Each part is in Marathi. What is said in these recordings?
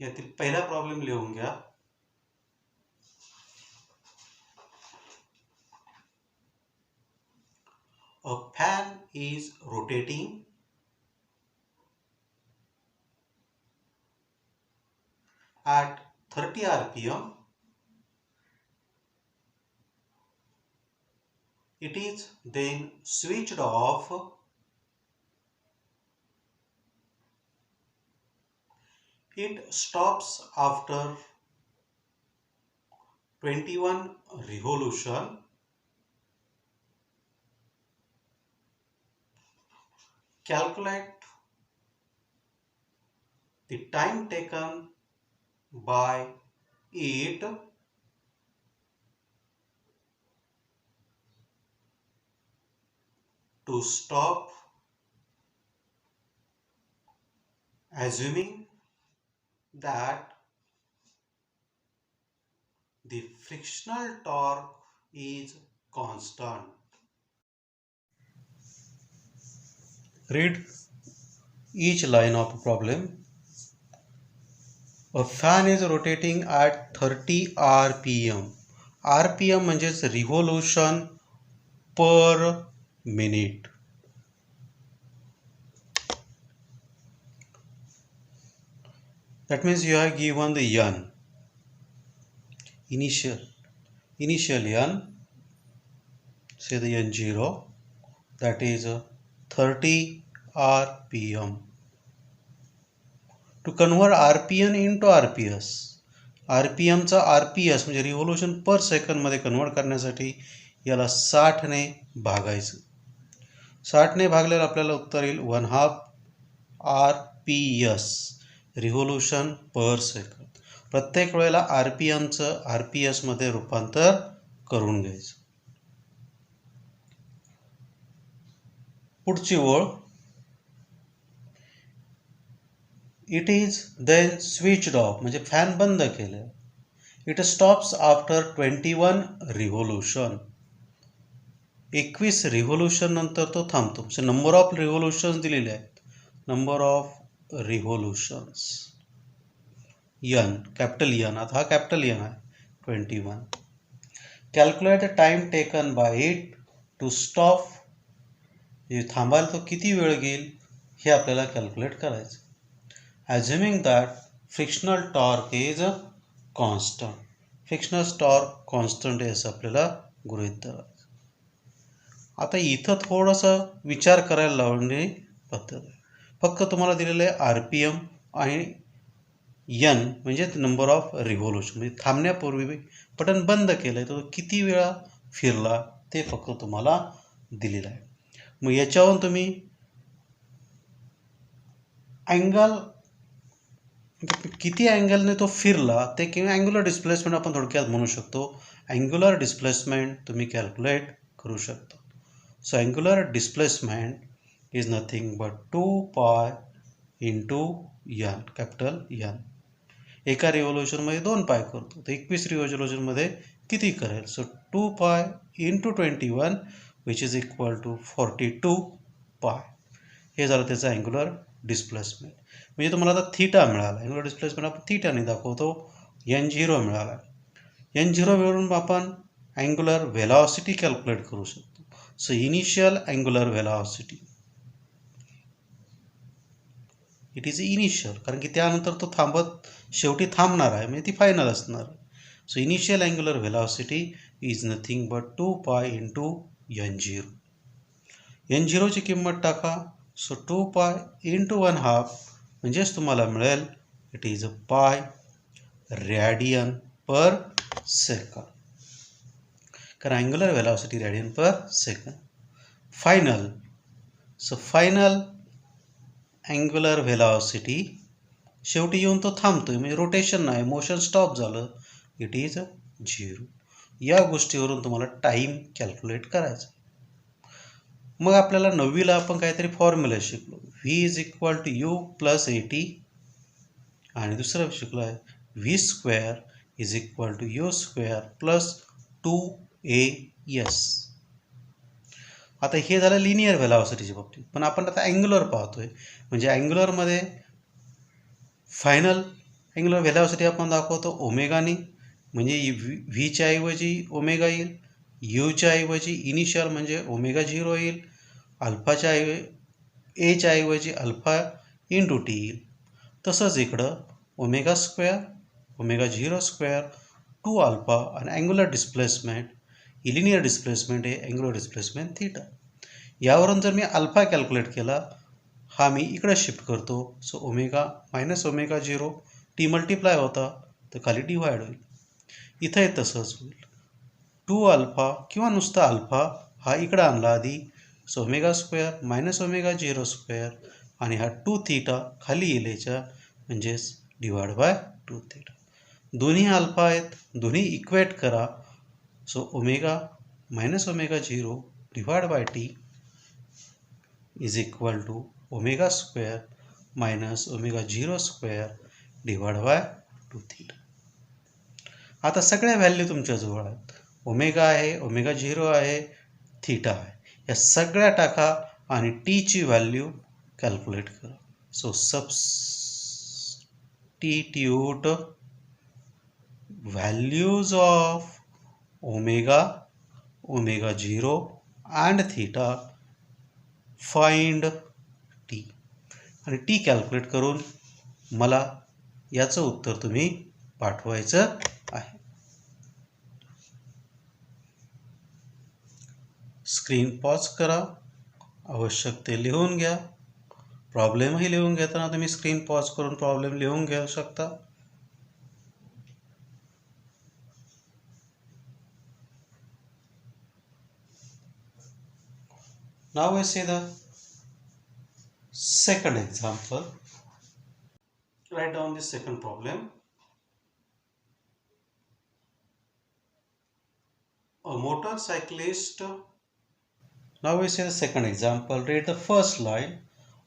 यातील पहिला प्रॉब्लेम लिहून घ्या. A fan is rotating at 30 rpm. It is then switched off. It stops after 21 revolution. Calculate the time taken by it to stop, assuming that the frictional torque is constant. Read each line of the problem. A fan is rotating at 30 rpm. rpm म्हणजेच revolution per minute. That means you have given the n, initial n, say the n0, that is 30 rpm. To convert rpm into rps, rpm चा rps म्हणजे रिव्होल्यूशन पर सेकंड मध्ये कन्वर्ट करण्यासाठी याला 60 ने भागायचं. 60 ने भागल्यावर आपल्याला उत्तर येईल 1/2 rps, रिव्होल्यूशन पर सेकंड. प्रत्येक वेळेला आरपीएमचं आरपीएस मध्ये रूपांतर करून घ्यायचं. पुढची ओळ, it is then switched off म्हणजे फॅन बंद केलं. It stops after 21 revolution, 21 revolution नंतर तो थांबतो. म्हणजे नंबर ऑफ रिव्होल्यूशन्स दिलेले आहेत. Number of revolutions n, capital n. आता हा कॅपिटल n आहे, 21. Calculate the time taken by it to stop, थांबायला तो किती वेळ घेईल हे आपल्याला कॅल्क्युलेट करायचं. Assuming that frictional torque is constant, frictional torque constant आहे असं आपल्याला गृहीत धरायचं. आता इथं थोडंसं विचार करायला लावणे पद्धत आहे. फक्त तुम्हाला दिलेलं आहे आरपीएम आणि n म्हणजे नंबर ऑफ रिव्होल्यूशन, म्हणजे थांबण्यापूर्वी बटन बंद केलंय तर किती वेळा फिरला ते फक्त तुम्हाला दिलेलं आहे. मग याच्यावरून तुम्ही अँगल, किती अँगलने तो फिरला ते, किंवा अँग्युलर डिस्प्लेसमेंट आपण थोडक्यात म्हणू शकतो. अँग्युलर डिस्प्लेसमेंट तुम्ही कॅल्क्युलेट करू शकता. So angular displacement is nothing but 2 pi into n, capital n. एका रिव्होल्यूशनमध्ये 2 पाय करतो तर 21 रिव्होल्यूशनमध्ये किती करेल? So 2 pi into 21 which is equal to 42 pi. हे झालं त्याचं अँग्युलर डिस्प्लेसमेंट. म्हणजे तुम्हाला आता थीटा मिळाला. अँग्युलर डिस्प्लेसमेंट आपण थीटाने दाखवतो. n0 मिळाला. n0 वरून आपण अँग्युलर व्हेलॉसिटी कॅल्क्युलेट करू शकतो. So initial angular velocity, it is initial, कारण की त्यानंतर तो शेवटी थांबणार आहे, म्हणजे ती फायनल असणार. So initial angular velocity is nothing but 2 pi into n0. n0 ची किंमत टाका. सो 2 पाय इंटू 1/2 म्हणजेच तुम्हाला मिळेल it is pi radian per second, कारण angular velocity radian per second. Final, so final angular velocity शेवटी येऊन तो थांबतोय, म्हणजे रोटेशन नाही, मोशन स्टॉप झालं, इट इज 0. या गोष्टीवरून तुम्हाला टाइम कॅल्क्युलेट करायचं. मग आपल्याला 9वीला आपण काहीतरी फॉर्म्युला शिकलो, v is equal to u plus AT, आणि दुसरं शिकलो आहे v square is equal to u square plus 2AS. आता हे झालं लिनियर व्हेलॉसिटीच्या बाबतीत. पण आपण आता अँग्युलर पाहतोय, म्हणजे अँग्युलरमध्ये फायनल अँग्युलर व्हेलॉसिटी आपण दाखवतो ओमेगानी, म्हणजे व्हीच्या ऐवजी ओमेगा येईल, यूच्या ऐवजी इनिशियल म्हणजे ओमेगा 0 येईल, अल्फाच्या एच्या ऐवजी अल्फा इंटू टी येईल. तसंच इकडं omega square, omega 0 square, 2 alpha आणि अँग्युलर डिस्प्लेसमेंट, लिनियर डिस्प्लेसमेंट आहे अँग्युलर डिस्प्लेसमेंट थीटा. यावरून जर मी अल्फा कॅल्क्युलेट केला, हा मी इकडे शिफ्ट करतो. So omega minus omega 0 T multiply होता तर खाली डिवाइड होईल. इथंही तसंच होईल. 2 अल्फा किंवा नुसता अल्फा हा इकडं आणला आधी. So omega square minus omega 0 square आणि हा 2 थीटा खाली येईल याच्या, म्हणजेच डिवाइड बाय 2 थीटा. दोन्ही अल्फा आहेत, दोन्ही इक्वेट करा. So omega minus omega 0 divide by T is equal to omega square minus omega 0 square divide by 2 theta. आता सगळ्या व्हॅल्यू तुमच्याजवळ आहेत. ओमेगा आहे, ओमेगा 0 आहे, थीटा आहे. या सगळ्या टाका आणि टीची व्हॅल्यू कॅल्क्युलेट करा. So substitute values of omega, omega 0 and theta, find T. आणि टी कॅल्क्युलेट करून मला याचं उत्तर तुम्ही पाठवायचं आहे. स्क्रीन पॉज करा, आवश्यक ते लिहून घ्या. प्रॉब्लेमही लिहून घेताना तुम्ही स्क्रीन पॉज करून प्रॉब्लेम लिहून घेऊ शकता. Now we see the second example. Write down the second problem. A motorcyclist. Now we see the second example. Read the first line.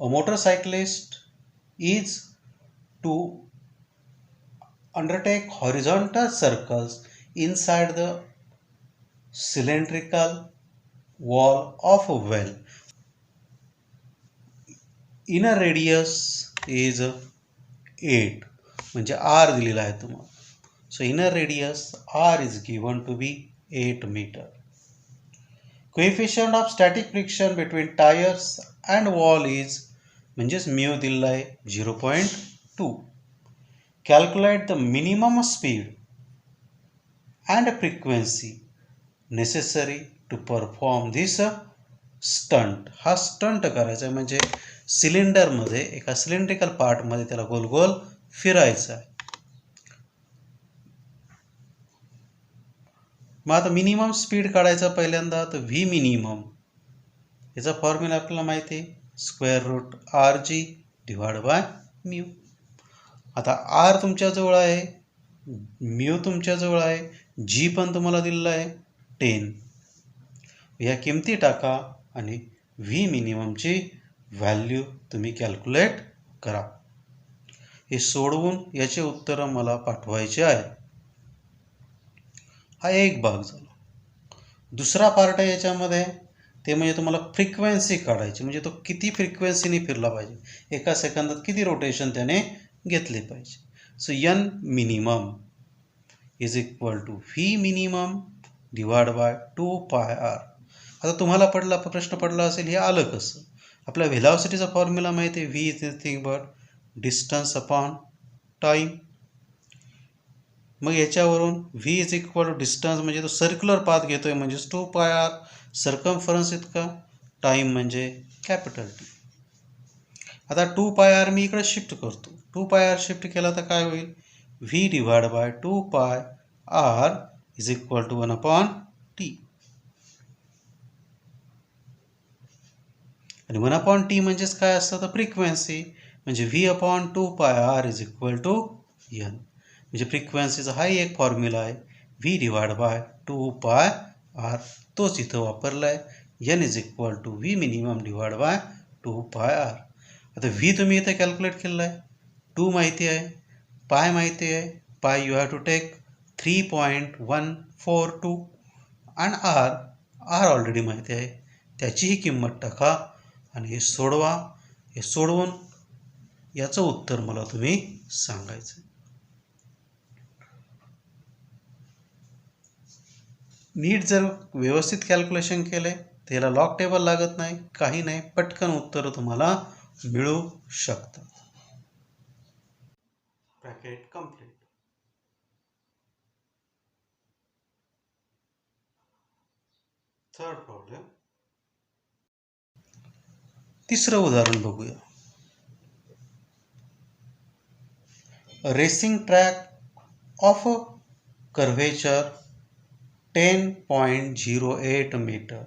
A motorcyclist is to undertake horizontal circles inside the cylindrical wall of a well. Inner radius is 8, म्हणजे R दिलेला आहे तुम्हाला. So inner radius R is given to be 8 meter. Coefficient of static friction between tires and wall is, म्हणजेच mu दिलेला आहे 0.2. Calculate the minimum speed and frequency necessary to perform this stunt. हा स्टंट करायचा आहे, म्हणजे सिलेंडरमध्ये एका सिलेंड्रिकल पार्टमध्ये त्याला गोल गोल फिरायचं आहे. मग आता मिनिमम स्पीड काढायचा पहिल्यांदा, तर व्ही मिनिमम याचा फॉर्म्युला आपल्याला माहिती आहे, square root R g divide by mu. आता आर तुमच्याजवळ आहे, म्यू तुमच्याजवळ आहे, जी पण तुम्हाला दिलेला आहे 10. ह्या किमती टाका आणि व्ही मिनिममची व्हॅल्यू तुम्ही कॅल्क्युलेट करा. हे सोडवून याचे उत्तर मला पाठवायचे आहे. हा एक भाग झाला. दुसरा पार्ट आहे याच्यामध्ये, ते म्हणजे तुम्हाला फ्रिक्वेन्सी काढायची, म्हणजे तो किती फ्रिक्वेन्सीने फिरला पाहिजे, एका सेकंदात किती रोटेशन त्याने घेतले पाहिजे. So n minimum is equal to v minimum divide by 2 pi R. आता तुम्हाला प्रश्न पडला असेल हे आलं कसं. आपल्या व्हेलॉसिटीचा फॉर्म्युला माहिती आहे, v is nothing but distance upon time. मग याच्यावरून v is equal to distance, म्हणजे तो सर्क्युलर पाथ घेतोय, म्हणजेच 2 पाय आर सर्कमफरन्स इतका. टाईम म्हणजे कॅपिटल टी. आता 2 पाय आर मी इकडे शिफ्ट करतो. 2 पाय आर शिफ्ट केला तर काय होईल, V divide by 2 pi R is equal to 1 upon T. आणि 1 अपॉन टी म्हणजेच काय असतं, तर फ्रिक्वेन्सी, म्हणजे V upon 2 pi R is equal to n. म्हणजे फ्रिक्वेन्सीचा हाही एक फॉर्म्युला आहे, V divide by 2 pi R, तोच इथं वापरला आहे. N is equal to v minimum divide by 2 pi R. आता व्ही तुम्ही इथे कॅल्क्युलेट केलेला आहे, 2 माहिती आहे, पाय माहिती आहे. पाय यू हॅव टू टेक 3.142 आणि आर ऑलरेडी माहिती आहे, त्याचीही किंमत टाका आणि हे सोडवा. हे सोडवून याचं उत्तर मला तुम्ही सांगायचं. नीट जर व्यवस्थित कॅल्क्युलेशन केले तर याला लॉग टेबल लागत नाही, काही नाही, पटकन उत्तर तुम्हाला मिळू शकतात. Bracket complete. Third problem. तिसरं उदाहरण बघूया. Racing track of curvature 10.08 metre.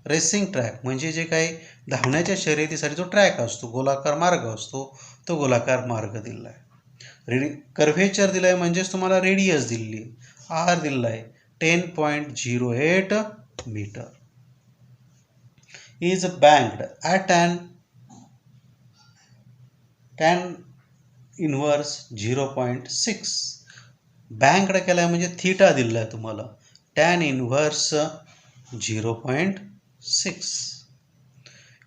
Racing track म्हणजे जे काही धावण्याच्या शर्यतीसाठी जो ट्रॅक असतो, गोलाकार मार्ग असतो, तो गोलाकार मार्ग दिला आहे. कर्व्हेचर दिला आहे म्हणजेच तुम्हाला रेडियस दिली आहे, आर दिला आहे 10.08 metre. Is banked at tan inverse 0.6. Banked केला आहे म्हणजे थिटा दिला आहे तुम्हाला, tan इनवर्स 0.6.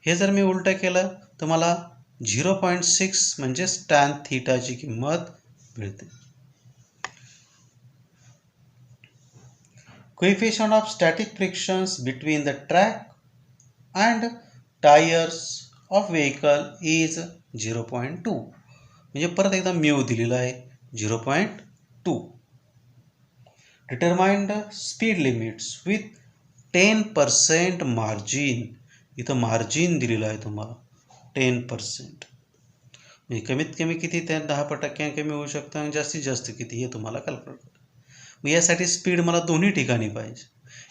हे जर मी उलटं केलं तर मला 0.6 म्हणजेच tan थिटाची किंमत मिळते. Coefficient of static frictions between the track and tyres of vehicle is 0.2. म्हणजे परत एकदा म्यू दिलेला आहे 0.2. Determine the speed limits with 10% margin. इथं मार्जिन दिलेलं आहे तुम्हाला 10%. म्हणजे कमीत कमी किती, त्या 10% कमी होऊ शकतं आणि जास्तीत जास्त किती हे तुम्हाला कॅल्क्युलेट करा. मग यासाठी स्पीड मला दोन्ही ठिकाणी पाहिजे.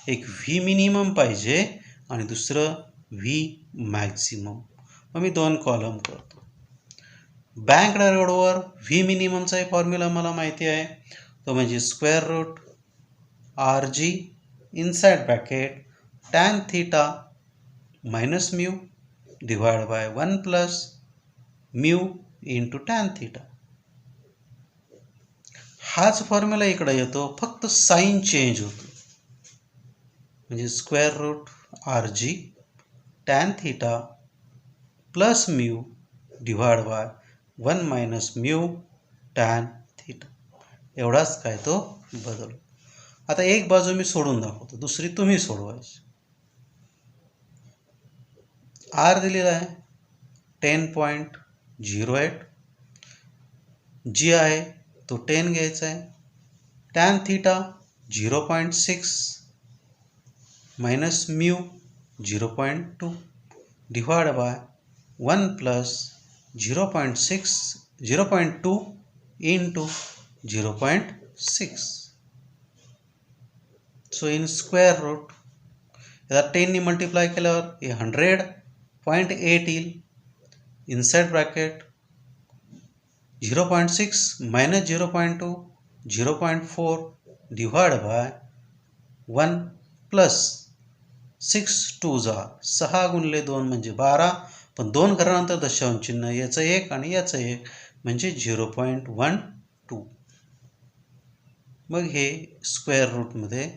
एक व्ही मिनिमम पाहिजे आणि दुसरं व्ही मॅक्झिमम. मग मी 2 कॉलम करतो. बँक्ड रोडवर व्ही मिनिममचा फॉर्म्युला मला माहिती आहे, तो म्हणजे square root R g inside bracket tan theta minus mu divide by 1 plus mu into tan theta. हाच फॉर्म्युला इकडे येतो, फक्त साईन चेंज होतो. म्हणजे square root R g tan theta plus mu divide by 1 minus mu tan theta. एवढाच काय तो बदल. आता एक बाजू मी सोडून दाखवतो, दुसरी तुम्ही सोडवायची. आर दिलेला आहे 10.08. जी आहे तो 10 घ्यायचा आहे. Tan theta 0.6 minus mu 0.2 divide by 1 plus 0.2 into 0.6. So in square root याला 10 मल्टिप्लाय केल्यावर हे 100.8 येईल. Inside bracket 0.6 minus 0.2 0.4 divide by 1 plus 6 2 6 गुणिले 2 म्हणजे 12, पण 2 घरानंतर दशांश चिन्ह, याचं एक आणि याचं एक म्हणजे 0.12. मग हे स्क्वेअर रूटमध्ये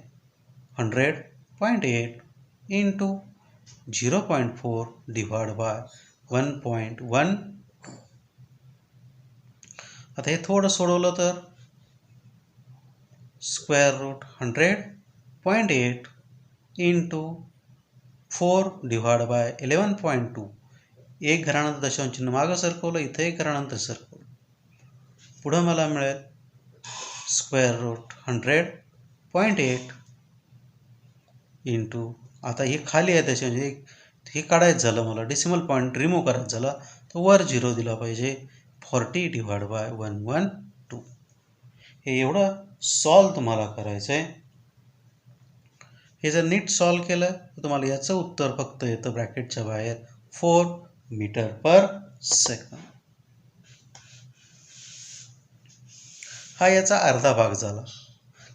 100.8 इंटू 0.4 डिवाइड बाय 1.1. आता हे थोडं सोडवलं तर square root 100.8 into 4 divide by 11.2. एक घरानंतर दशांश चिन्ह मागं सरकवलं, इथं एक घरानंतर सरकवलं. पुढं मला मिळेल स्क्वेअर रूट 100.8 इंटू, आता हे खाली आहे त्याच्या हे काढायचं झालं, मला डेसिमल पॉईंट रिमूव्ह करायचं झाला तर वर 0 दिला पाहिजे. 40 डिवाइड बाय 112. हे एवढं सॉल्व तुम्हाला करायचं आहे. हे जर नीट सॉल्व केलं तर तुम्हाला याचं उत्तर फक्त येतं ब्रॅकेटच्या बाहेर 4 मीटर पर सेकंड. हा याचा अर्धा भाग झाला.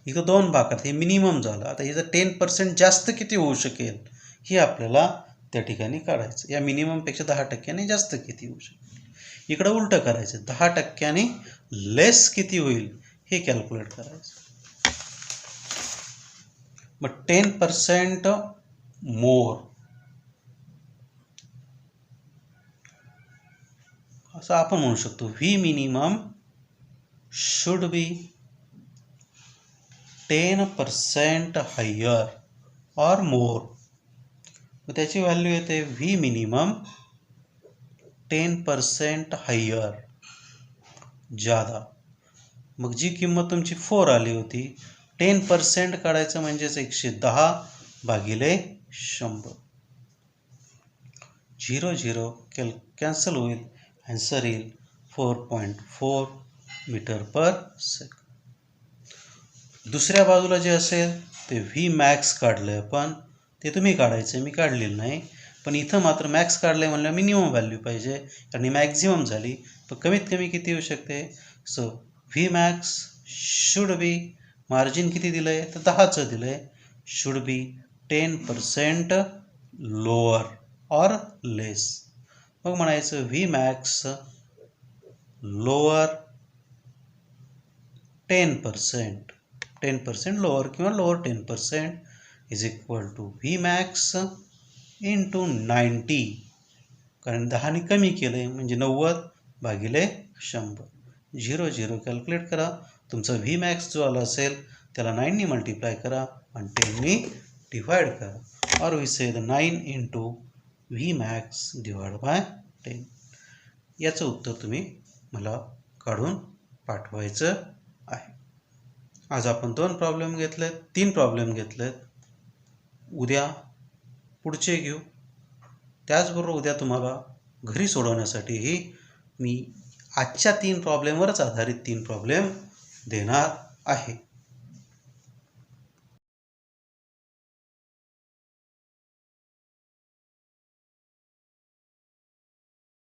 इथं 2 भाग आहेत, हे मिनिमम झालं. आता हे जर 10% जास्त किती होऊ शकेल हे आपल्याला त्या ठिकाणी काढायचं. या मिनिममपेक्षा 10% जास्त किती होऊ शकेल. इकडं उलटं करायचं, 10% लेस किती होईल हे कॅल्क्युलेट करायचं. मग 10% मोर असं आपण म्हणू शकतो. V minimum should be 10% higher or more, मग त्याची व्हॅल्यू येते व्ही मिनिमम 10% हायर जादा. मग जी किंमत तुमची 4 आली होती, 10% काढायचं म्हणजेच 110 भागिले 100. 0 0 कॅन्सल होईल, आन्सर येईल 4.4 मीटर पर सेकंड. दुसऱ्या बाजूला जे असेल ते व्ही मॅक्स काढलंय आपण, ते तुम्ही काढायचं, मी काढलेलं नाही. पण इथं मात्र मॅक्स काढलंय म्हणलं मिनिमम व्हॅल्यू पाहिजे आणि मॅक्झिमम झाली, पण कमीत कमी किती येऊ शकते. So v max should be, margin किती दिलंय तर 10चं दिलंय, should be 10% lower or less. मग म्हणायचं व्ही मॅक्स लोअर 10% लोअर किंवा lower 10% is equal to v max into 90, कारण 10ने कमी केलं आहे म्हणजे 90 भागिले 100. 0 0 कॅल्क्युलेट करा, तुमचा व्ही मॅक्स जो आला असेल त्याला 9ने मल्टिप्लाय करा आणि 10ने डिवाइड करा, और वी से 9 into v max divide by 10. याचं उत्तर तुम्ही मला काढून पाठवायचं आहे. आज आपण 2 प्रॉब्लेम घेतलेत, 3 प्रॉब्लेम घेतलेत. उद्या पुढचे घेऊ. त्याचबरोबर उद्या तुम्हाला घरी सोडवण्यासाठीही मी आजच्या 3 प्रॉब्लेमवरच आधारित 3 प्रॉब्लेम देणार आहे.